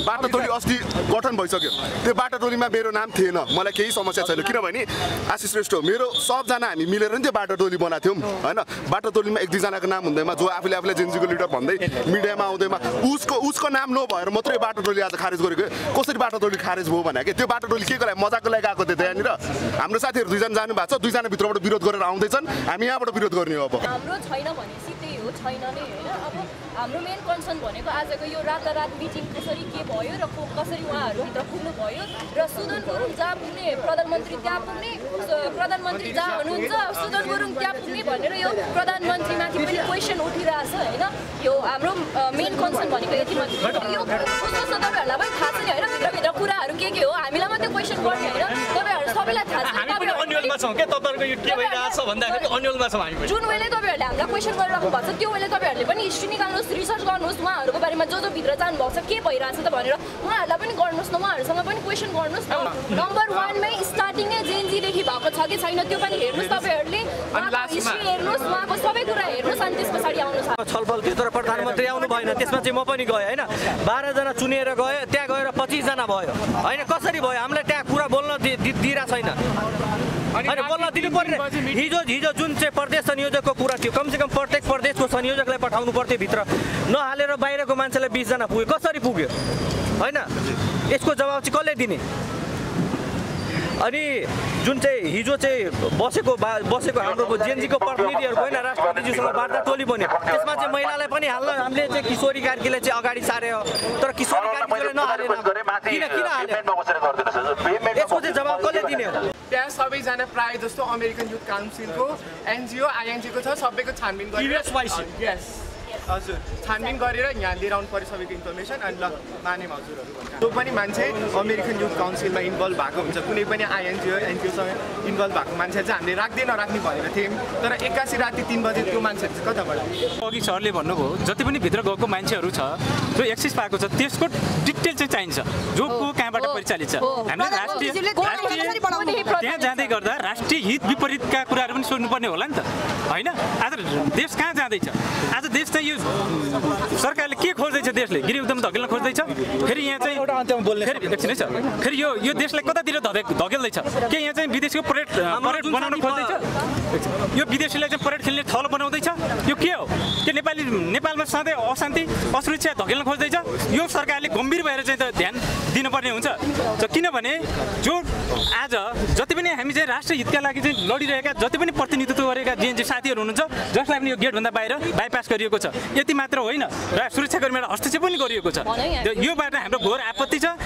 बाटो टोली अस्ति गठन भइसक्यो त्यो बाटो टोलीमा मेरो नाम थिएन मलाई केही समस्या छैन किनभने आशिष श्रेष्ठ मेरो सबजना हामी मिलेर नि त्यो बाटो टोली बनाएको थियौँ होइन बाटो टोलीमा एक दुईजनाको नाम हुँदैमा जो आफूले जेन्जीको लिडर भन्दै मिडियामा आउँदैमा उसको नाम नभएर मात्रै बाटो टोली आज खारेज गरेको कसरी बाटो टोली खारेज भयो भने त्यो बाटो टोली के लागि मजाको लागि आएको थियो त्यहाँनिर हाम्रो साथीहरू दुईजना जानु भएको छ दुईजना भित्रबाट विरोध गरेर आउँदैछन् हामी यहाँबाट विरोध गर्ने हो अब हाम्रो छैन भनेपछि त्यही हो छैन नै होइन अब हाम्रो मेन कन्सर्न भनेको आजको यो रातारात मिटिङ कसरी के भयो र कसरी उहाँहरूभित्र पुग्नु भयो र सुदन गुरुङ जहाँ पुग्ने प्रधानमन्त्री त्यहाँ पुग्ने प्रधानमन्त्री जहाँ हुनुहुन्छ सुदन गुरुङ त्यहाँ पुग्ने भनेर यो प्रधानमन्त्रीमाथि पनि क्वेसन उठिरहेछ होइन यो हाम्रो मेन कन्सर्न भनेको यति मात्रै यो कस्तो छ तपाईँहरूलाई पनि थाहा छ नि होइन भित्रभित्र कुराहरू के हो हामीलाई मात्रै क्वेसन गर्ने होइन तपाईँहरू सबैलाई थाहा छ हामी पनि अन्यलमा छौँ के तपाईँहरूको यो के भइरहेछ भन्दाखेरि अन्यलमा छौँ हामी जुन वेले तपाईँहरूले हामीलाई क्वेसन गरिराख्नु भएको छ त्यो वेले तपाईँहरूले पनि हिस्ट्री निकाल्नुहोस् रिसर्च गर्नुहोस् उहाँहरूको बारेमा जो भित्र जानुभएको छ के भइरहेछ त भनेर उहाँहरूलाई पनि गर्नुहोस् न उहाँहरूसँग पनि क्वेसन गर्नुहोस् न नम्बर 1 मै स्टार्टिङै जेएनजीदेखि भएको छ कि छैन त्यो पनि हेर्नुहोस् तपाईँहरूले हिस्ट्री हेर्नुहोस् उहाँको सबै कुरा हेर्नुहोस् अनि त्यस पछाडि आउनुहोस् छलफल थियो तर प्रधानमन्त्री आउनु भएन त्यसमा चाहिँ म पनि गएँ होइन 12 जना चुनेर गयो त्यहाँ गएर 25 जना भयो होइन कसरी भयो हामीलाई त्यहाँ कुरा बोल्न दिइरहेको छैन अनि बोल्न दिनु पर्ने हिजो जुन चाहिँ प्रदेश संयोजकको कुरा थियो कमसेकम प्रत्येक प्रदेशको संयोजकलाई पठाउनु पर्थ्यो भित्र नहालेर बाहिरको मान्छेलाई 20 जना पुग्यो कसरी पुग्यो होइन यसको जवाब चाहिँ कसले दिने अनि जुन चाहिँ हिजो चाहिँ बसेको हाम्रो जेएनजीको प्रतिनिधिहरूको होइन राष्ट्रपतिजीसँग वार्ता टोली बन्यो त्यसमा चाहिँ महिलालाई पनि हाल्न हामीले चाहिँ किशोरी कार्कीलाई चाहिँ अगाडि सार्यो तर किशोरी कार्कीलाई नहालेन किन हाल्यो यसको चाहिँ जवाब कसले दिने हो त्यहाँ सबैजना प्रायः जस्तो अमेरिकन युथ काउन्सिलको एनजिओ आइएनजीको छ सबैको छानबिन गरेर हजुर छानबिन गरेर यहाँ लिएर आउनु पर्यो सबैको इन्फर्मेसन अनि ल माने हजुरहरू भन्छ जो पनि मान्छे अमेरिकन युथ काउन्सिलमा इन्भल्भ भएको हुन्छ कुनै पनि आइएनजिओ एनजिओसँग इन्भल्भ भएको मान्छे चाहिँ हामीले राख्दै नराख्ने भनेको थियौँ तर 81 राति 3 बजे त्यो मान्छेहरू चाहिँ कताबाट अघि सरले भन्नुभयो जति पनि भित्र गएको मान्छेहरू छ जो एक्सेस पाएको छ त्यसको डिटेल चाहिँ चाहिन्छ जो को कहाँबाट परिचालित छ हामीले राष्ट्रिय त्यहाँ जाँदै गर्दा राष्ट्रिय हित विपरीतका कुराहरू पनि सोध्नुपर्ने होला नि त होइन आज देश कहाँ जाँदैछ आज देश चाहिँ यो सरकारले के खोज्दैछ देशले गृह उद्यम धकेल्न खोज्दैछ फेरि यहाँ चाहिँ एकछिन है सर फेरि यो देशलाई कतातिर धकेल्दैछ के यहाँ चाहिँ विदेशीको परेड बनाउन खोज्दैछ यो विदेशीलाई चाहिँ परेड खेल्ने थलो बनाउँदैछ यो के हो के नेपालमा सधैँ अशान्ति असुरक्षा धकेल्न खोज्दैछ यो सरकारले गम्भीर भएर चाहिँ त ध्यान दिनुपर्ने हुन्छ किनभने जो आज जति पनि हामी चाहिँ राष्ट्रिय हितका लागि चाहिँ लडिरहेका जति पनि प्रतिनिधित्व गरेका जेएनजी साथीहरू हुनुहुन्छ जसलाई पनि यो गेटभन्दा बाहिर बाइपास गरिएको छ यति मात्र होइन र सुरक्षाकर्मीलाई हस्तक्षेप पनि गरिएको छ योबाट हाम्रो घोर आपत्ति छ